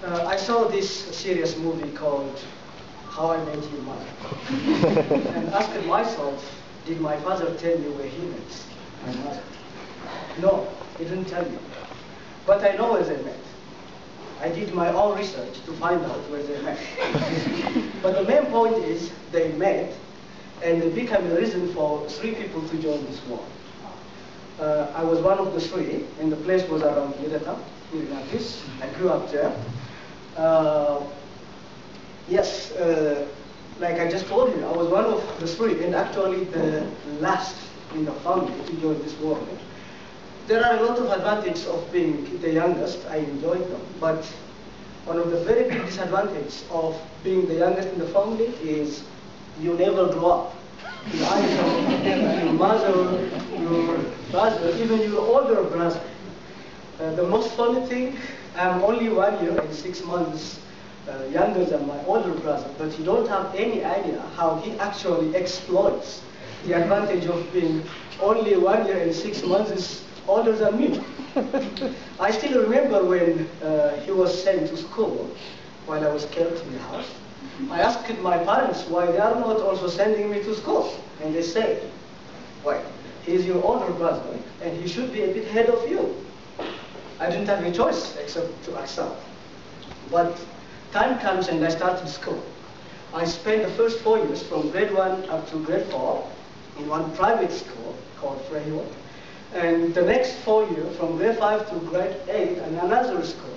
I saw this serious movie called How I Met Your Mother and asked myself, did my father tell me where he met my mother? No, he didn't tell me. But I know where they met. I did my own research to find out where they met. But the main point is they met and they became a reason for 3 people to join this war. I was one of the 3, and the place was around Lidata, here in Addis. I grew up there. Yes, like I just told you, I was one of the 3, and actually the last in the family to join this war. There are a lot of advantages of being the youngest. I enjoyed them, but one of the very big disadvantages of being the youngest in the family is you never grow up. The eyes of your mother, your brother, even your older brother. The most funny thing, I'm only 1 year and 6 months younger than my older brother, but you don't have any idea how he actually exploits the advantage of being only 1 year and 6 months older than me. I still remember when he was sent to school while I was kept in the house. I asked my parents why they are not also sending me to school. And they said, well, he's your older brother and he should be a bit ahead of you. I didn't have a choice except to accept. But time comes and I started school. I spent the first 4 years from grade 1 up to grade 4 in one private school called Freywood. And the next 4 years, from grade 5 to grade 8, in another school.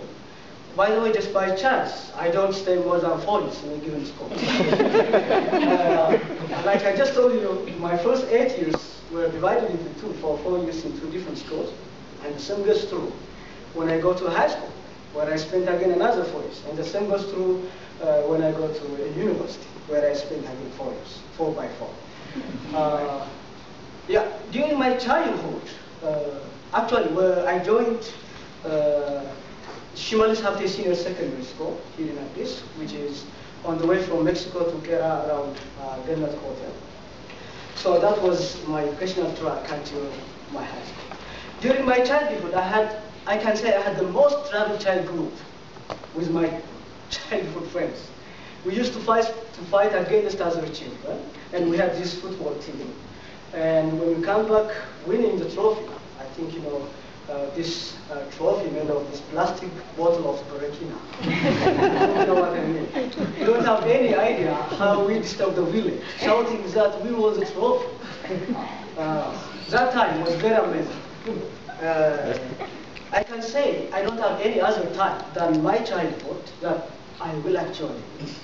By the way, just by chance, I don't stay more than 4 years in a given school. Like I just told you, my first 8 years were divided into 2, for 4 years in 2 different schools. And the same goes through when I go to high school, where I spent again another 4 years. And the same goes through when I go to a university, where I spent again 4 years, 4 by 4. Yeah, during my childhood, actually, where I joined Shimalis Hafte Senior Secondary School here in Addis, which is on the way from Mexico to Kera around Denmark Hotel. So that was my educational track until my high school. During my childhood, I can say I had the most troubled child group with my childhood friends. We used to fight against other children, and we had this football team. And when we come back winning the trophy, I think you know this trophy made of this plastic bottle of Berekina. You know what I mean? You don't have any idea how we disturbed the village, shouting that we won the trophy. That time was very amazing. I can say I don't have any other time than my childhood that I will actually miss.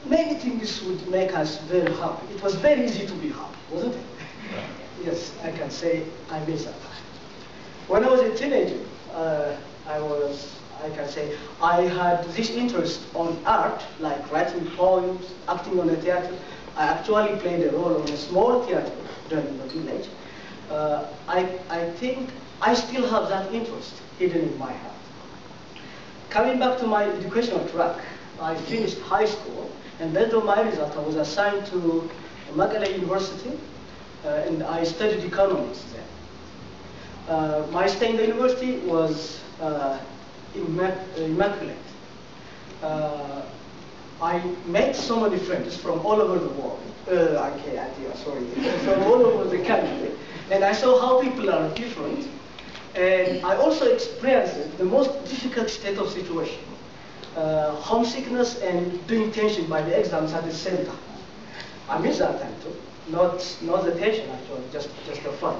Many things would make us very happy. It was very easy to be happy, wasn't it? Yes, I can say I miss that time. When I was a teenager, I can say, I had this interest on art, like writing poems, acting on a theater. I actually played a role on a small theater during the village. I think I still have that interest hidden in my heart. Coming back to my educational track, I finished high school, and based on my result, I was assigned to Magala University, and I studied economics there. My stay in the university was immaculate. I met so many friends from all over the world. From all over the country, and I saw how people are different. And I also experienced the most difficult state of situation. Homesickness and being tensioned by the exams at the same time. I miss that time too. Not the tension actually, just the fun.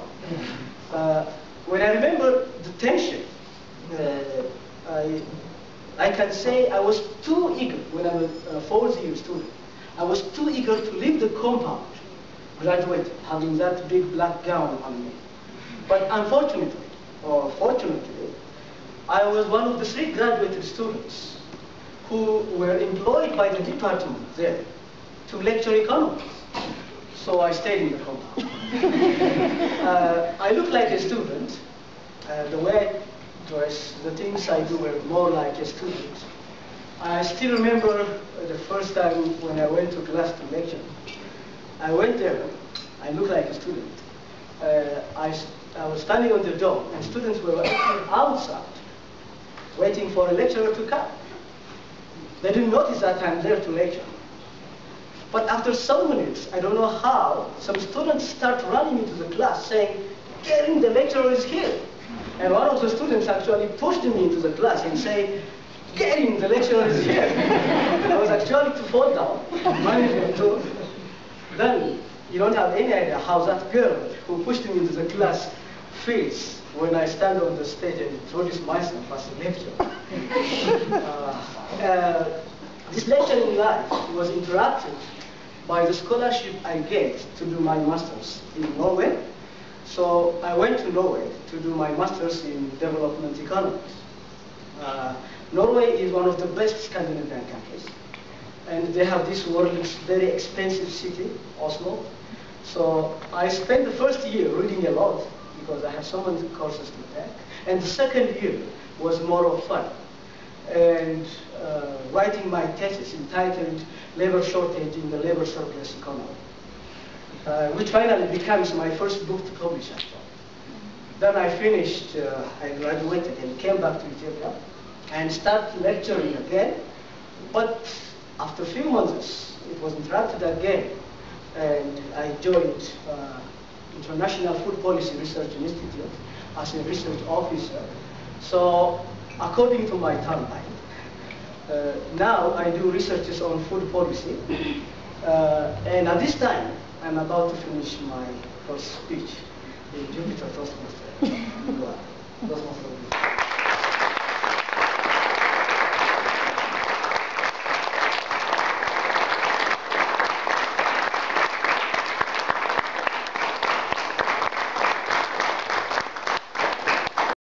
When I remember the tension, I can say I was too eager when I was a 4th-year student. I was too eager to leave the compound, graduate, having that big black gown on me. But unfortunately, or fortunately, I was one of the 3 graduated students who were employed by the department there to lecture economics. So I stayed in the compound. I look like a student. The way I dress, the things I do were more like a student. I still remember the first time when I went to class to lecture. I went there, I looked like a student. I was standing on the door, and students were actually outside waiting for a lecturer to come. They didn't notice that I'm there to lecture. But after some minutes, I don't know how, some students start running into the class saying, "Karen, the lecturer is here." And one of the students actually pushed me into the class and said, "Karen, the lecturer is here." I was actually to fall down, managing to. Then you don't have any idea how that girl who pushed me into the class feels when I stand on the stage and introduce myself as a lecturer. This lecturing life was interrupted by the scholarship I get to do my master's in Norway. So I went to Norway to do my master's in development economics. Norway is one of the best Scandinavian countries. And they have this world's very expensive city, Oslo. So I spent the first year reading a lot because I have so many courses to take. And the second year was more of fun. And writing my thesis entitled Labor Shortage in the Labor Surplus Economy, which finally becomes my first book to publish actually. Then I finished, I graduated and came back to Ethiopia and started lecturing again. But after a few months, it was interrupted again. And I joined International Food Policy Research Institute as a research officer. So according to my timeline, now I do researches on food policy. And at this time, I'm about to finish my first speech in Jupiter Toastmaster. Toastmaster.